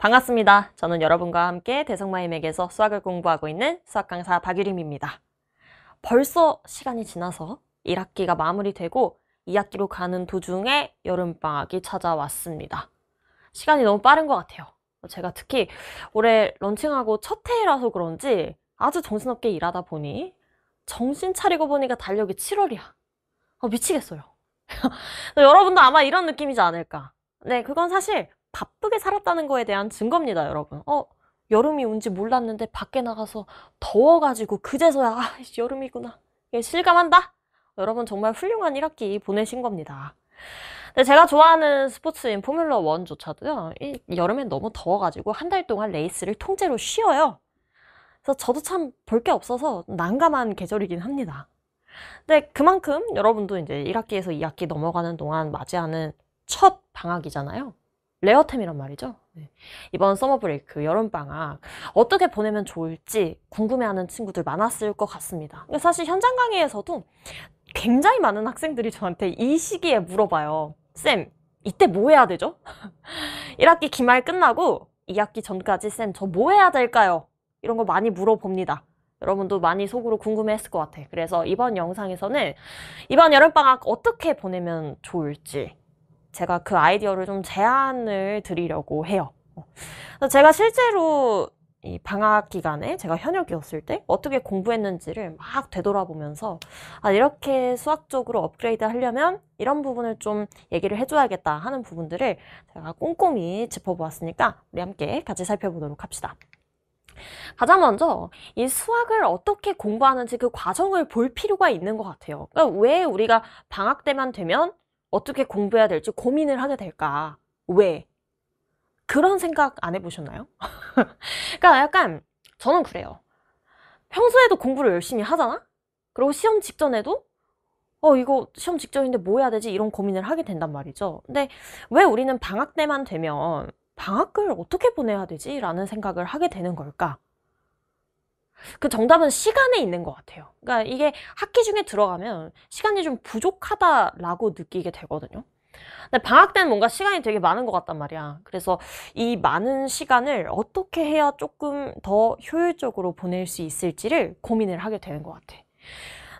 반갑습니다. 저는 여러분과 함께 대성마임에게서 수학을 공부하고 있는 수학 강사 박유림입니다. 벌써 시간이 지나서 1학기가 마무리되고 2학기로 가는 도중에 여름방학이 찾아왔습니다. 시간이 너무 빠른 것 같아요. 제가 특히 올해 런칭하고 첫 해라서 그런지 아주 정신없게 일하다 보니 정신 차리고 보니까 달력이 7월이야. 미치겠어요. 여러분도 아마 이런 느낌이지 않을까. 네, 그건 사실 바쁘게 살았다는 거에 대한 증거입니다, 여러분. 여름이 온지 몰랐는데 밖에 나가서 더워가지고 그제서야 여름이구나. 이게 실감한다? 여러분 정말 훌륭한 1학기 보내신 겁니다. 근데 제가 좋아하는 스포츠인 포뮬러 1조차도요. 여름엔 너무 더워가지고 한 달 동안 레이스를 통째로 쉬어요. 그래서 저도 참 볼 게 없어서 난감한 계절이긴 합니다. 근데 그만큼 여러분도 이제 1학기에서 2학기 넘어가는 동안 맞이하는 첫 방학이잖아요. 레어템이란 말이죠. 네. 이번 서머 브레이크, 여름방학 어떻게 보내면 좋을지 궁금해하는 친구들 많았을 것 같습니다. 사실 현장 강의에서도 굉장히 많은 학생들이 저한테 이 시기에 물어봐요. 쌤, 이때 뭐 해야 되죠? 1학기 기말 끝나고 2학기 전까지 쌤, 저 뭐 해야 될까요? 이런 거 많이 물어봅니다. 여러분도 많이 속으로 궁금해했을 것 같아. 그래서 이번 영상에서는 이번 여름방학 어떻게 보내면 좋을지 제가 그 아이디어를 좀 제안을 드리려고 해요. 제가 실제로 이 방학 기간에 제가 현역이었을 때 어떻게 공부했는지를 막 되돌아보면서 이렇게 수학적으로 업그레이드 하려면 이런 부분을 좀 얘기를 해줘야겠다 하는 부분들을 제가 꼼꼼히 짚어보았으니까 우리 함께 같이 살펴보도록 합시다. 가장 먼저 이 수학을 어떻게 공부하는지 그 과정을 볼 필요가 있는 것 같아요. 그러니까 왜 우리가 방학 때만 되면 어떻게 공부해야 될지 고민을 하게 될까? 왜? 그런 생각 안 해보셨나요? 그러니까 약간 저는 그래요. 평소에도 공부를 열심히 하잖아? 그리고 시험 직전에도 이거 시험 직전인데 뭐 해야 되지? 이런 고민을 하게 된단 말이죠. 근데 왜 우리는 방학 때만 되면 방학을 어떻게 보내야 되지? 라는 생각을 하게 되는 걸까? 그 정답은 시간에 있는 것 같아요. 그러니까 이게 학기 중에 들어가면 시간이 좀 부족하다라고 느끼게 되거든요. 근데 방학 때는 뭔가 시간이 되게 많은 것 같단 말이야. 그래서 이 많은 시간을 어떻게 해야 조금 더 효율적으로 보낼 수 있을지를 고민을 하게 되는 것 같아.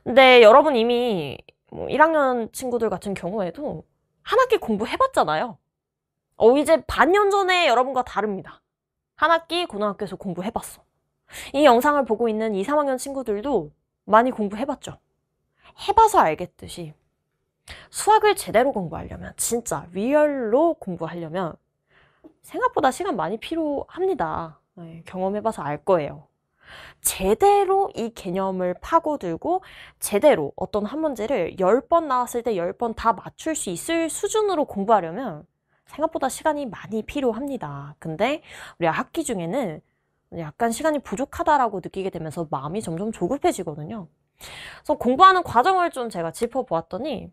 근데 여러분 이미 1학년 친구들 같은 경우에도 한 학기 공부해봤잖아요. 이제 반년 전에 여러분과 다릅니다. 한 학기 고등학교에서 공부해봤어. 이 영상을 보고 있는 2, 3학년 친구들도 많이 공부해봤죠. 해봐서 알겠듯이 수학을 제대로 공부하려면, 진짜 리얼로 공부하려면 생각보다 시간 많이 필요합니다. 경험해봐서 알 거예요. 제대로 이 개념을 파고들고 제대로 어떤 한 문제를 10번 나왔을 때 10번 다 맞출 수 있을 수준으로 공부하려면 생각보다 시간이 많이 필요합니다. 근데 우리 학기 중에는 약간 시간이 부족하다라고 느끼게 되면서 마음이 점점 조급해지거든요. 그래서 공부하는 과정을 좀 제가 짚어보았더니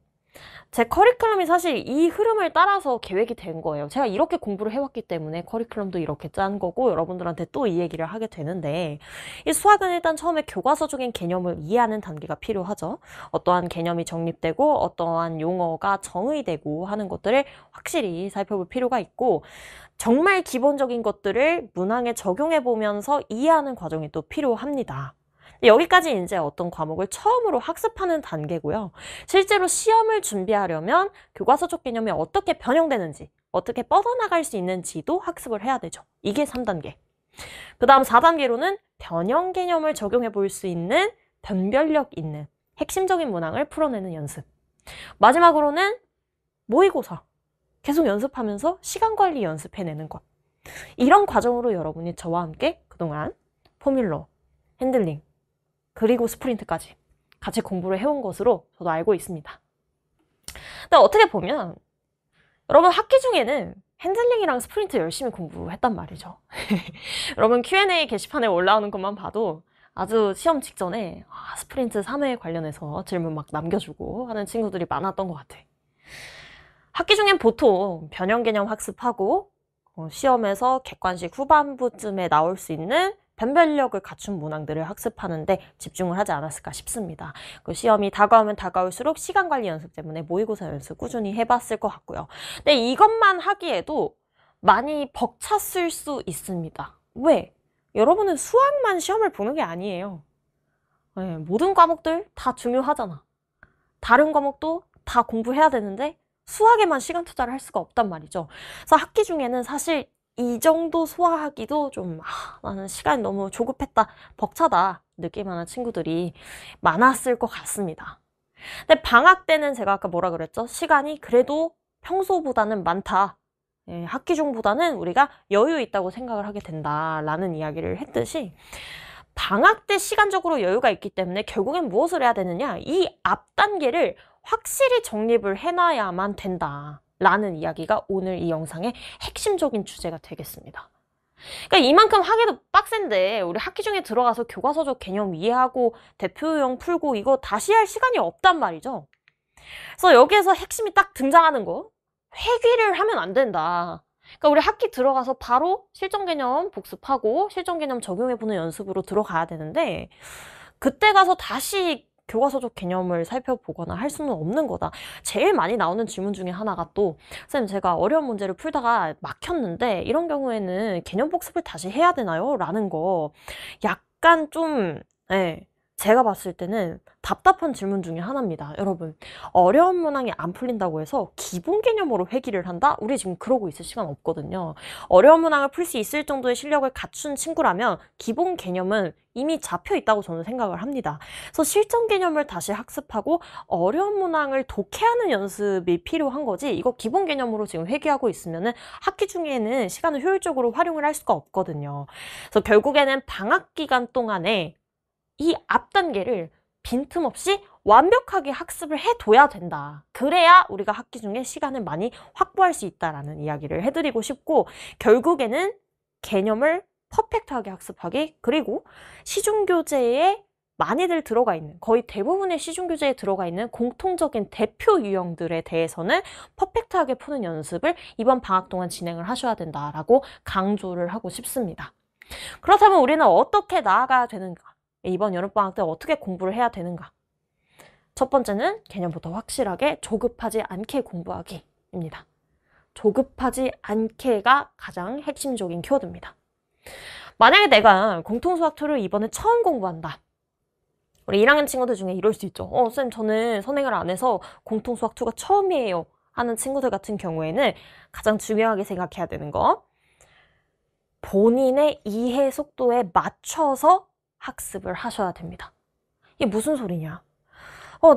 제 커리큘럼이 사실 이 흐름을 따라서 계획이 된 거예요. 제가 이렇게 공부를 해왔기 때문에 커리큘럼도 이렇게 짠 거고 여러분들한테 또 이 얘기를 하게 되는데 이 수학은 일단 처음에 교과서적인 개념을 이해하는 단계가 필요하죠. 어떠한 개념이 정립되고 어떠한 용어가 정의되고 하는 것들을 확실히 살펴볼 필요가 있고 정말 기본적인 것들을 문항에 적용해 보면서 이해하는 과정이 또 필요합니다. 여기까지 이제 어떤 과목을 처음으로 학습하는 단계고요. 실제로 시험을 준비하려면 교과서적 개념이 어떻게 변형되는지, 어떻게 뻗어나갈 수 있는지도 학습을 해야 되죠. 이게 3단계. 그 다음 4단계로는 변형 개념을 적용해 볼 수 있는 변별력 있는 핵심적인 문항을 풀어내는 연습. 마지막으로는 모의고사. 계속 연습하면서 시간관리 연습해내는 것. 이런 과정으로 여러분이 저와 함께 그동안 포뮬러, 핸들링, 그리고 스프린트까지 같이 공부를 해온 것으로 저도 알고 있습니다. 근데 어떻게 보면 여러분 학기 중에는 핸들링이랑 스프린트 열심히 공부했단 말이죠. 여러분 Q&A 게시판에 올라오는 것만 봐도 아주 시험 직전에 스프린트 3회 관련해서 질문 막 남겨주고 하는 친구들이 많았던 것 같아. 학기 중엔 보통 변형 개념 학습하고 시험에서 객관식 후반부쯤에 나올 수 있는 변별력을 갖춘 문항들을 학습하는데 집중을 하지 않았을까 싶습니다. 그 시험이 다가오면 다가올수록 시간관리 연습 때문에 모의고사 연습 꾸준히 해봤을 것 같고요. 근데 이것만 하기에도 많이 벅찼을 수 있습니다. 왜? 여러분은 수학만 시험을 보는 게 아니에요. 네, 모든 과목들 다 중요하잖아. 다른 과목도 다 공부해야 되는데 수학에만 시간 투자를 할 수가 없단 말이죠. 그래서 학기 중에는 사실 이 정도 소화하기도 좀 나는 시간이 너무 조급했다, 벅차다 느낄만한 친구들이 많았을 것 같습니다. 근데 방학 때는 제가 아까 뭐라 그랬죠? 시간이 그래도 평소보다는 많다. 예, 학기 중보다는 우리가 여유 있다고 생각을 하게 된다라는 이야기를 했듯이 방학 때 시간적으로 여유가 있기 때문에 결국엔 무엇을 해야 되느냐? 이 앞 단계를 확실히 정립을 해놔야만 된다라는 이야기가 오늘 이 영상의 핵심적인 주제가 되겠습니다. 그러니까 이만큼 하기도 빡센데 우리 학기 중에 들어가서 교과서적 개념 이해하고 대표유형 풀고 이거 다시 할 시간이 없단 말이죠. 그래서 여기에서 핵심이 딱 등장하는 거. 회귀를 하면 안 된다. 그러니까 우리 학기 들어가서 바로 실전 개념 복습하고 실전 개념 적용해보는 연습으로 들어가야 되는데 그때 가서 다시 교과서적 개념을 살펴보거나 할 수는 없는 거다. 제일 많이 나오는 질문 중에 하나가 또 선생님 제가 어려운 문제를 풀다가 막혔는데 이런 경우에는 개념 복습을 다시 해야 되나요? 라는 거 약간 좀 제가 봤을 때는 답답한 질문 중에 하나입니다. 여러분, 어려운 문항이 안 풀린다고 해서 기본 개념으로 회귀를 한다? 우리 지금 그러고 있을 시간 없거든요. 어려운 문항을 풀 수 있을 정도의 실력을 갖춘 친구라면 기본 개념은 이미 잡혀 있다고 저는 생각을 합니다. 그래서 실전 개념을 다시 학습하고 어려운 문항을 독해하는 연습이 필요한 거지 이거 기본 개념으로 지금 회귀하고 있으면은 학기 중에는 시간을 효율적으로 활용을 할 수가 없거든요. 그래서 결국에는 방학 기간 동안에 이 앞 단계를 빈틈없이 완벽하게 학습을 해둬야 된다. 그래야 우리가 학기 중에 시간을 많이 확보할 수 있다라는 이야기를 해드리고 싶고 결국에는 개념을 퍼펙트하게 학습하기 그리고 시중교재에 많이들 들어가 있는 거의 대부분의 시중교재에 들어가 있는 공통적인 대표 유형들에 대해서는 퍼펙트하게 푸는 연습을 이번 방학 동안 진행을 하셔야 된다라고 강조를 하고 싶습니다. 그렇다면 우리는 어떻게 나아가야 되는가? 이번 여름방학 때 어떻게 공부를 해야 되는가? 첫 번째는 개념부터 확실하게 조급하지 않게 공부하기입니다. 조급하지 않게가 가장 핵심적인 키워드입니다. 만약에 내가 공통수학2를 이번에 처음 공부한다. 우리 1학년 친구들 중에 이럴 수 있죠. 쌤 저는 선행을 안 해서 공통수학2가 처음이에요 하는 친구들 같은 경우에는 가장 중요하게 생각해야 되는 거 본인의 이해 속도에 맞춰서 학습을 하셔야 됩니다. 이게 무슨 소리냐?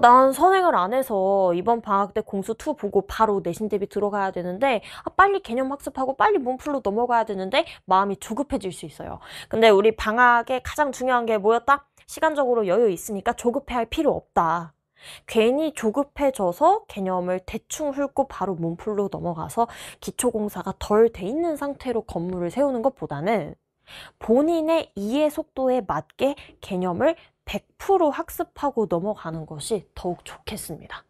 난 선행을 안 해서 이번 방학 때 공수2 보고 바로 내신 대비 들어가야 되는데 빨리 개념 학습하고 빨리 문풀로 넘어가야 되는데 마음이 조급해질 수 있어요. 근데 우리 방학에 가장 중요한 게 뭐였다? 시간적으로 여유 있으니까 조급해할 필요 없다. 괜히 조급해져서 개념을 대충 훑고 바로 문풀로 넘어가서 기초공사가 덜 돼 있는 상태로 건물을 세우는 것보다는 본인의 이해 속도에 맞게 개념을 100% 학습하고 넘어가는 것이 더욱 좋겠습니다.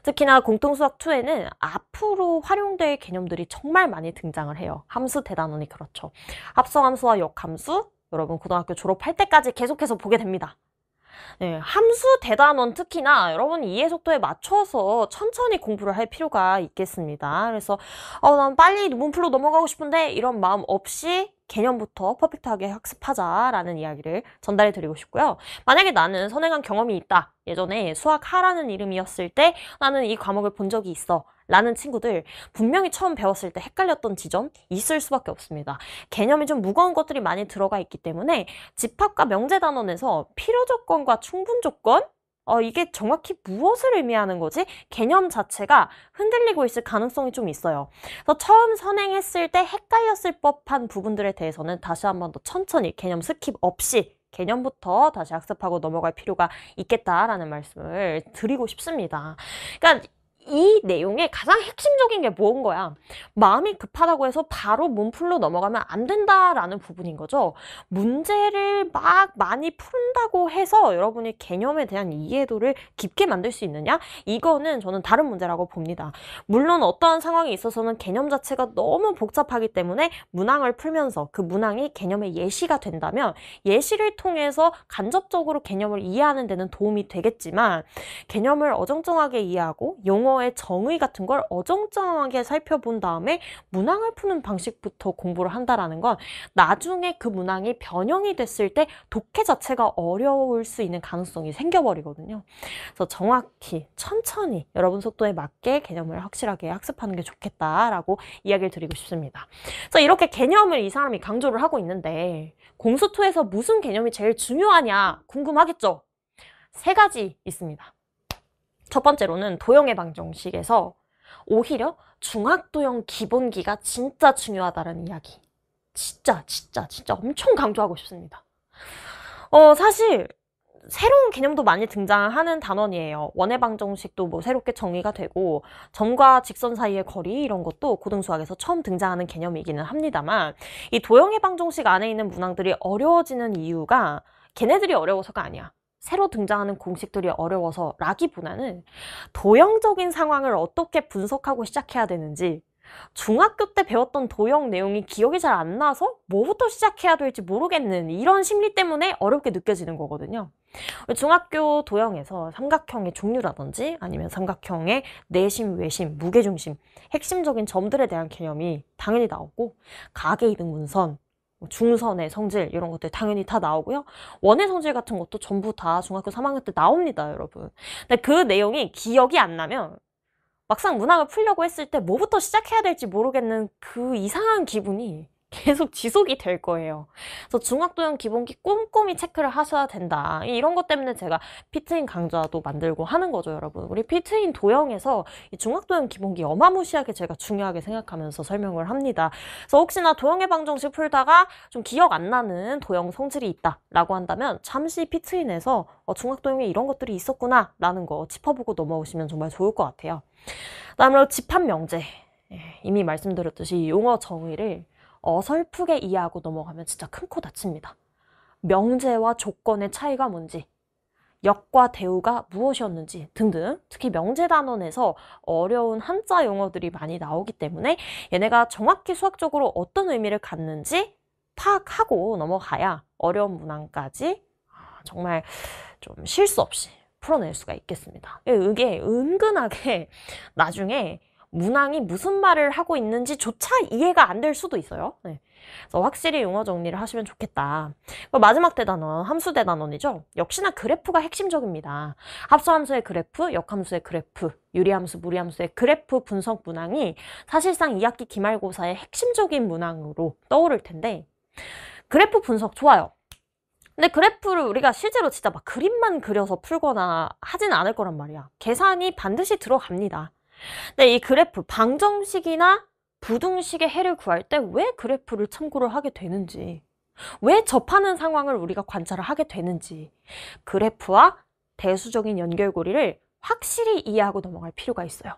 특히나 공통수학2에는 앞으로 활용될 개념들이 정말 많이 등장을 해요. 함수 대단원이 그렇죠. 합성함수와 역함수 여러분 고등학교 졸업할 때까지 계속해서 보게 됩니다. 함수 대단원 특히나 여러분 이해 속도에 맞춰서 천천히 공부를 할 필요가 있겠습니다. 그래서 난 빨리 문풀로 넘어가고 싶은데 이런 마음 없이 개념부터 퍼펙트하게 학습하자라는 이야기를 전달해 드리고 싶고요. 만약에 나는 선행한 경험이 있다. 예전에 수학하라는 이름이었을 때 나는 이 과목을 본 적이 있어. 라는 친구들 분명히 처음 배웠을 때 헷갈렸던 지점 있을 수밖에 없습니다. 개념이 좀 무거운 것들이 많이 들어가 있기 때문에 집합과 명제단원에서 필요조건과 충분조건 이게 정확히 무엇을 의미하는 거지? 개념 자체가 흔들리고 있을 가능성이 좀 있어요. 그래서 처음 선행했을 때 헷갈렸을 법한 부분들에 대해서는 다시 한 번 더 천천히 개념 스킵 없이 개념부터 다시 학습하고 넘어갈 필요가 있겠다라는 말씀을 드리고 싶습니다. 그러니까 이 내용의 가장 핵심적인 게 뭔 거야? 마음이 급하다고 해서 바로 문풀로 넘어가면 안 된다라는 부분인 거죠. 문제를 막 많이 푼다고 해서 여러분이 개념에 대한 이해도를 깊게 만들 수 있느냐? 이거는 저는 다른 문제라고 봅니다. 물론 어떠한 상황이 있어서는 개념 자체가 너무 복잡하기 때문에 문항을 풀면서 그 문항이 개념의 예시가 된다면 예시를 통해서 간접적으로 개념을 이해하는 데는 도움이 되겠지만 개념을 어정쩡하게 이해하고 용어 용어의 정의 같은 걸 어정쩡하게 살펴본 다음에 문항을 푸는 방식부터 공부를 한다라는 건 나중에 그 문항이 변형이 됐을 때 독해 자체가 어려울 수 있는 가능성이 생겨버리거든요. 그래서 정확히 천천히 여러분 속도에 맞게 개념을 확실하게 학습하는 게 좋겠다라고 이야기를 드리고 싶습니다. 그래서 이렇게 개념을 이 사람이 강조를 하고 있는데 공수2에서 무슨 개념이 제일 중요하냐 궁금하겠죠? 3가지 있습니다. 첫 번째로는 도형의 방정식에서 오히려 중학도형 기본기가 진짜 중요하다는 이야기. 진짜 엄청 강조하고 싶습니다. 사실 새로운 개념도 많이 등장하는 단원이에요. 원의 방정식도 뭐 새롭게 정의가 되고 점과 직선 사이의 거리 이런 것도 고등수학에서 처음 등장하는 개념이기는 합니다만 이 도형의 방정식 안에 있는 문항들이 어려워지는 이유가 걔네들이 어려워서가 아니야. 새로 등장하는 공식들이 어려워서 라기보다는 도형적인 상황을 어떻게 분석하고 시작해야 되는지 중학교 때 배웠던 도형 내용이 기억이 잘 안 나서 뭐부터 시작해야 될지 모르겠는 이런 심리 때문에 어렵게 느껴지는 거거든요. 중학교 도형에서 삼각형의 종류라든지 아니면 삼각형의 내심, 외심, 무게중심, 핵심적인 점들에 대한 개념이 당연히 나오고 각의 이등분선, 중선의 성질 이런 것들 당연히 다 나오고요. 원의 성질 같은 것도 전부 다 중학교 3학년 때 나옵니다, 여러분. 근데 그 내용이 기억이 안 나면 막상 문항을 풀려고 했을 때 뭐부터 시작해야 될지 모르겠는 그 이상한 기분이 계속 지속이 될 거예요. 그래서 중학도형 기본기 꼼꼼히 체크를 하셔야 된다. 이런 것 때문에 제가 피트인 강좌도 만들고 하는 거죠, 여러분. 우리 피트인 도형에서 이 중학도형 기본기 어마무시하게 제가 중요하게 생각하면서 설명을 합니다. 그래서 혹시나 도형의 방정식 풀다가 좀 기억 안 나는 도형 성질이 있다라고 한다면 잠시 피트인에서 중학도형에 이런 것들이 있었구나 라는 거 짚어보고 넘어오시면 정말 좋을 것 같아요. 다음으로 집합명제. 이미 말씀드렸듯이 용어 정의를 어설프게 이해하고 넘어가면 진짜 큰 코 다칩니다. 명제와 조건의 차이가 뭔지, 역과 대우가 무엇이었는지 등등 특히 명제 단원에서 어려운 한자 용어들이 많이 나오기 때문에 얘네가 정확히 수학적으로 어떤 의미를 갖는지 파악하고 넘어가야 어려운 문항까지 정말 좀 실수 없이 풀어낼 수가 있겠습니다. 이게 은근하게 나중에 문항이 무슨 말을 하고 있는지조차 이해가 안 될 수도 있어요. 네. 그래서 확실히 용어 정리를 하시면 좋겠다. 마지막 대단원, 함수 대단원이죠. 역시나 그래프가 핵심적입니다. 합수함수의 그래프, 역함수의 그래프, 유리함수, 무리함수의 그래프 분석 문항이 사실상 2학기 기말고사의 핵심적인 문항으로 떠오를 텐데 그래프 분석 좋아요. 근데 그래프를 우리가 실제로 진짜 막 그림만 그려서 풀거나 하진 않을 거란 말이야. 계산이 반드시 들어갑니다. 근데 이 그래프, 방정식이나 부등식의 해를 구할 때 왜 그래프를 참고를 하게 되는지, 왜 접하는 상황을 우리가 관찰을 하게 되는지, 그래프와 대수적인 연결고리를 확실히 이해하고 넘어갈 필요가 있어요.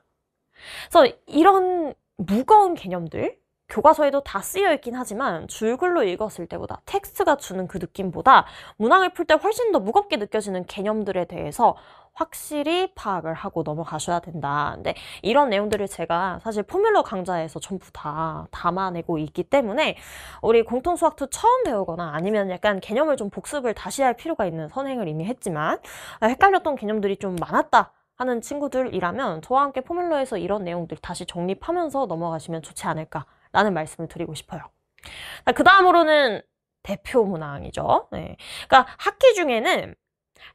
그래서 이런 무거운 개념들, 교과서에도 다 쓰여 있긴 하지만 줄글로 읽었을 때보다 텍스트가 주는 그 느낌보다 문항을 풀 때 훨씬 더 무겁게 느껴지는 개념들에 대해서 확실히 파악을 하고 넘어가셔야 된다. 근데 이런 내용들을 제가 사실 포뮬러 강좌에서 전부 다 담아내고 있기 때문에 우리 공통수학2 처음 배우거나 아니면 약간 개념을 좀 복습을 다시 할 필요가 있는 선행을 이미 했지만 헷갈렸던 개념들이 좀 많았다 하는 친구들이라면 저와 함께 포뮬러에서 이런 내용들 다시 정립하면서 넘어가시면 좋지 않을까 라는 말씀을 드리고 싶어요. 그 다음으로는 대표 문항이죠. 네. 그러니까 학기 중에는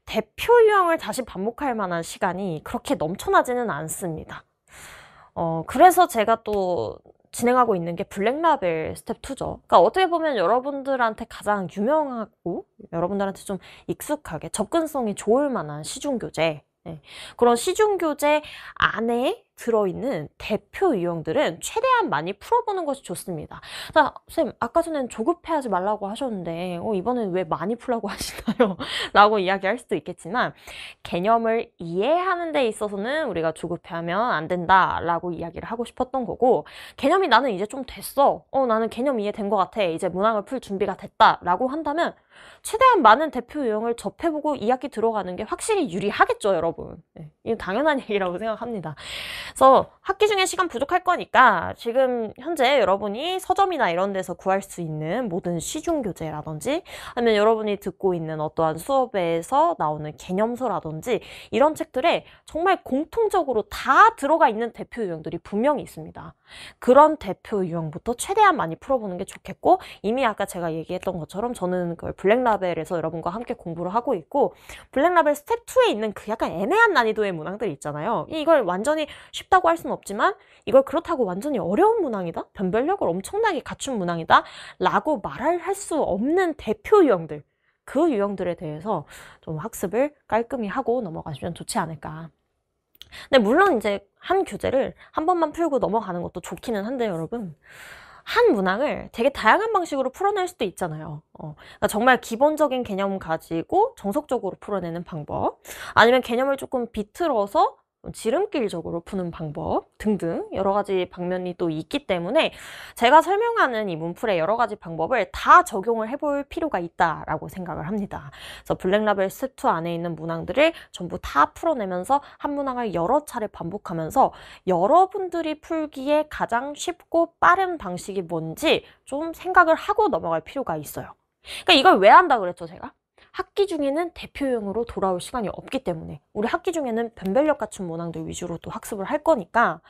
대표 유형을 다시 반복할 만한 시간이 그렇게 넘쳐나지는 않습니다. 그래서 제가 또 진행하고 있는 게 블랙라벨 스텝 2죠. 그러니까 어떻게 보면 여러분들한테 가장 유명하고 여러분들한테 좀 익숙하게 접근성이 좋을 만한 시중교재, 네. 그런 시중교재 안에 들어있는 대표 유형들은 최대한 많이 풀어보는 것이 좋습니다. 자, 쌤, 아까 전엔 조급해하지 말라고 하셨는데 이번엔 왜 많이 풀라고 하시나요? 라고 이야기할 수도 있겠지만 개념을 이해하는 데 있어서는 우리가 조급해하면 안 된다 라고 이야기를 하고 싶었던 거고 개념이 나는 이제 좀 됐어. 나는 개념 이해된 것 같아. 이제 문항을 풀 준비가 됐다 라고 한다면 최대한 많은 대표 유형을 접해보고 2학기 들어가는 게 확실히 유리하겠죠, 여러분. 네, 이건 당연한 얘기라고 생각합니다. 그래서 학기 중에 시간 부족할 거니까 지금 현재 여러분이 서점이나 이런 데서 구할 수 있는 모든 시중교재라든지 아니면 여러분이 듣고 있는 어떠한 수업에서 나오는 개념서라든지 이런 책들에 정말 공통적으로 다 들어가 있는 대표 유형들이 분명히 있습니다. 그런 대표 유형부터 최대한 많이 풀어보는 게 좋겠고, 이미 아까 제가 얘기했던 것처럼 저는 그 블랙라벨에서 여러분과 함께 공부를 하고 있고, 블랙라벨 스텝 2에 있는 그 약간 애매한 난이도의 문항들 있잖아요. 이걸 완전히 쉽다고 할 수는 없지만 이걸 그렇다고 완전히 어려운 문항이다? 변별력을 엄청나게 갖춘 문항이다? 라고 말할 수 없는 대표 유형들, 그 유형들에 대해서 좀 학습을 깔끔히 하고 넘어가시면 좋지 않을까. 근데 물론 이제 한 교재를 한 번만 풀고 넘어가는 것도 좋기는 한데 여러분, 한 문항을 되게 다양한 방식으로 풀어낼 수도 있잖아요. 그러니까 정말 기본적인 개념 가지고 정석적으로 풀어내는 방법, 아니면 개념을 조금 비틀어서 지름길적으로 푸는 방법 등등 여러 가지 방면이 또 있기 때문에 제가 설명하는 이 문풀의 여러 가지 방법을 다 적용을 해볼 필요가 있다라고 생각을 합니다. 그래서 블랙라벨 스텝 2 안에 있는 문항들을 전부 다 풀어내면서 한 문항을 여러 차례 반복하면서 여러분들이 풀기에 가장 쉽고 빠른 방식이 뭔지 좀 생각을 하고 넘어갈 필요가 있어요. 그러니까 이걸 왜 한다 그랬죠, 제가? 학기 중에는 대표형으로 돌아올 시간이 없기 때문에 우리 학기 중에는 변별력 갖춘 문항들 위주로 또 학습을 할 거니까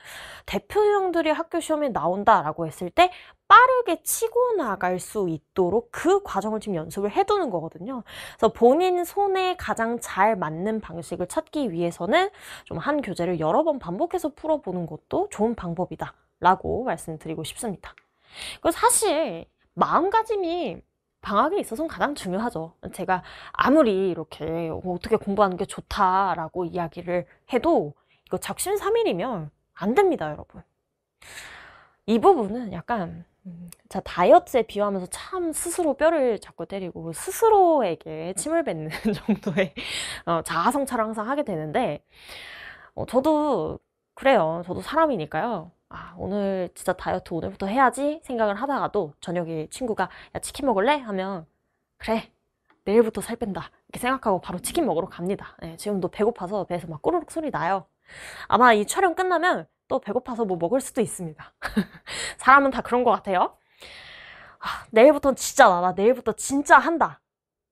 대표형들이 학교 시험에 나온다라고 했을 때 빠르게 치고 나갈 수 있도록 그 과정을 지금 연습을 해두는 거거든요. 그래서 본인 손에 가장 잘 맞는 방식을 찾기 위해서는 좀 한 교재를 여러 번 반복해서 풀어보는 것도 좋은 방법이다 라고 말씀드리고 싶습니다. 그리고 사실 마음가짐이 방학에 있어서는 가장 중요하죠. 제가 아무리 이렇게 어떻게 공부하는 게 좋다라고 이야기를 해도 이거 작심삼일이면 안 됩니다, 여러분. 이 부분은 약간 자 다이어트에 비유하면서 참 스스로 뼈를 자꾸 때리고 스스로에게 침을 뱉는 정도의 자아성찰을 항상 하게 되는데 저도 그래요. 저도 사람이니까요. 오늘 진짜 다이어트 오늘부터 해야지 생각을 하다가도 저녁에 친구가 야 치킨 먹을래? 하면 그래 내일부터 살 뺀다 이렇게 생각하고 바로 치킨 먹으러 갑니다. 네, 지금도 배고파서 배에서 막 꼬르륵 소리 나요. 아마 이 촬영 끝나면 또 배고파서 뭐 먹을 수도 있습니다. 사람은 다 그런 것 같아요. 내일부터는 진짜 나 내일부터 진짜 한다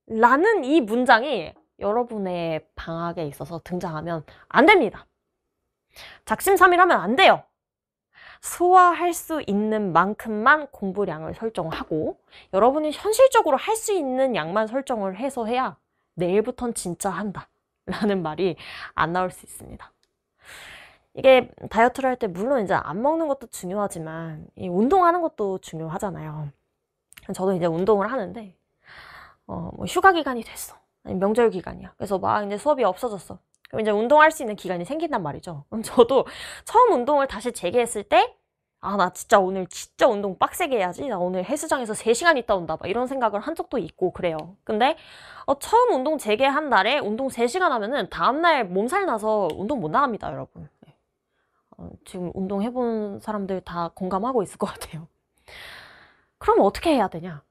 라는 이 문장이 여러분의 방학에 있어서 등장하면 안 됩니다. 작심삼일하면 안 돼요. 소화할 수 있는 만큼만 공부량을 설정하고 여러분이 현실적으로 할 수 있는 양만 설정을 해서 해야 내일부턴 진짜 한다 라는 말이 안 나올 수 있습니다. 이게 다이어트를 할 때 물론 이제 안 먹는 것도 중요하지만 이 운동하는 것도 중요하잖아요. 저도 이제 운동을 하는데 뭐 휴가 기간이 됐어. 아니 명절 기간이야. 그래서 막 이제 수업이 없어졌어. 그럼 이제 운동할 수 있는 기간이 생긴단 말이죠. 그럼 저도 처음 운동을 다시 재개했을 때 나 진짜 오늘 진짜 운동 빡세게 해야지. 나 오늘 헬스장에서 3시간 있다 온다. 막 이런 생각을 한 적도 있고 그래요. 근데 처음 운동 재개한 날에 운동 3시간 하면은 다음날 몸살 나서 운동 못 나갑니다, 여러분. 지금 운동해본 사람들 다 공감하고 있을 것 같아요. 그럼 어떻게 해야 되냐?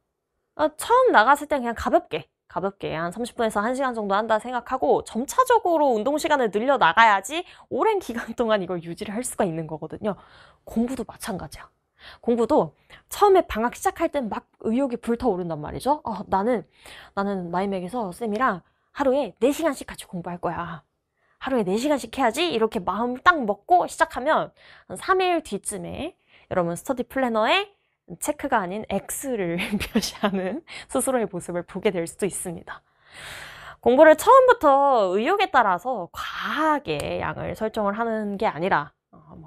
처음 나갔을 땐 그냥 가볍게 한 30분에서 1시간 정도 한다 생각하고 점차적으로 운동 시간을 늘려 나가야지 오랜 기간 동안 이걸 유지를 할 수가 있는 거거든요. 공부도 마찬가지야. 공부도 처음에 방학 시작할 땐 막 의욕이 불타오른단 말이죠. 나는 마이맥에서 쌤이랑 하루에 4시간씩 같이 공부할 거야. 하루에 4시간씩 해야지 이렇게 마음 딱 먹고 시작하면 한 3일 뒤쯤에 여러분 스터디 플래너에 체크가 아닌 X를 표시하는 스스로의 모습을 보게 될 수도 있습니다. 공부를 처음부터 의욕에 따라서 과하게 양을 설정을 하는 게 아니라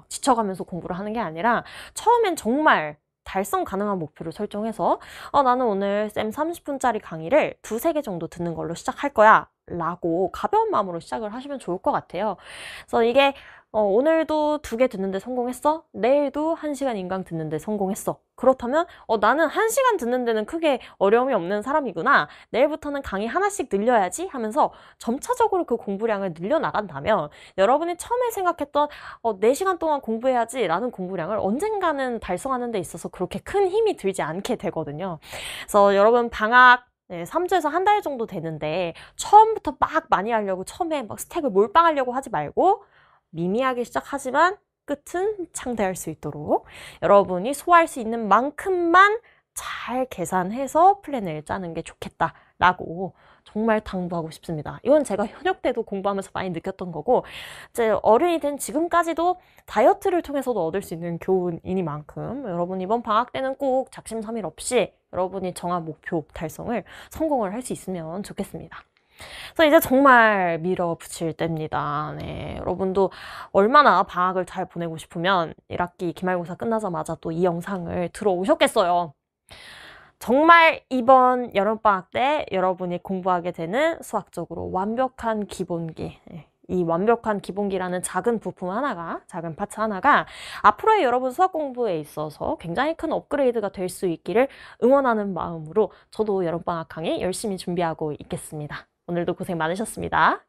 지쳐가면서 공부를 하는 게 아니라 처음엔 정말 달성 가능한 목표를 설정해서 나는 오늘 쌤 30분짜리 강의를 2-3개 정도 듣는 걸로 시작할 거야 라고 가벼운 마음으로 시작을 하시면 좋을 것 같아요. 그래서 이게 오늘도 2개 듣는데 성공했어? 내일도 1시간 인강 듣는데 성공했어. 그렇다면 나는 1시간 듣는 데는 크게 어려움이 없는 사람이구나. 내일부터는 강의 하나씩 늘려야지 하면서 점차적으로 그 공부량을 늘려나간다면 여러분이 처음에 생각했던 4시간 동안 공부해야지 라는 공부량을 언젠가는 달성하는 데 있어서 그렇게 큰 힘이 들지 않게 되거든요. 그래서 여러분 방학 3주에서 한 달 정도 되는데 처음부터 막 많이 하려고 처음에 막 스택을 몰빵하려고 하지 말고 미미하게 시작하지만 끝은 창대할 수 있도록 여러분이 소화할 수 있는 만큼만 잘 계산해서 플랜을 짜는 게 좋겠다라고 정말 당부하고 싶습니다. 이건 제가 현역 때도 공부하면서 많이 느꼈던 거고, 이제 어른이 된 지금까지도 다이어트를 통해서도 얻을 수 있는 교훈이니만큼 여러분 이번 방학 때는 꼭 작심삼일 없이 여러분이 정한 목표 달성을 성공을 할 수 있으면 좋겠습니다. 그래서 이제 정말 밀어붙일 때입니다. 네, 여러분도 얼마나 방학을 잘 보내고 싶으면 1학기 기말고사 끝나자마자 또 이 영상을 들어오셨겠어요. 정말 이번 여름방학 때 여러분이 공부하게 되는 수학적으로 완벽한 기본기, 이 완벽한 기본기라는 작은 부품 하나가, 작은 파트 하나가 앞으로의 여러분 수학 공부에 있어서 굉장히 큰 업그레이드가 될 수 있기를 응원하는 마음으로 저도 여름방학 강의 열심히 준비하고 있겠습니다. 오늘도 고생 많으셨습니다.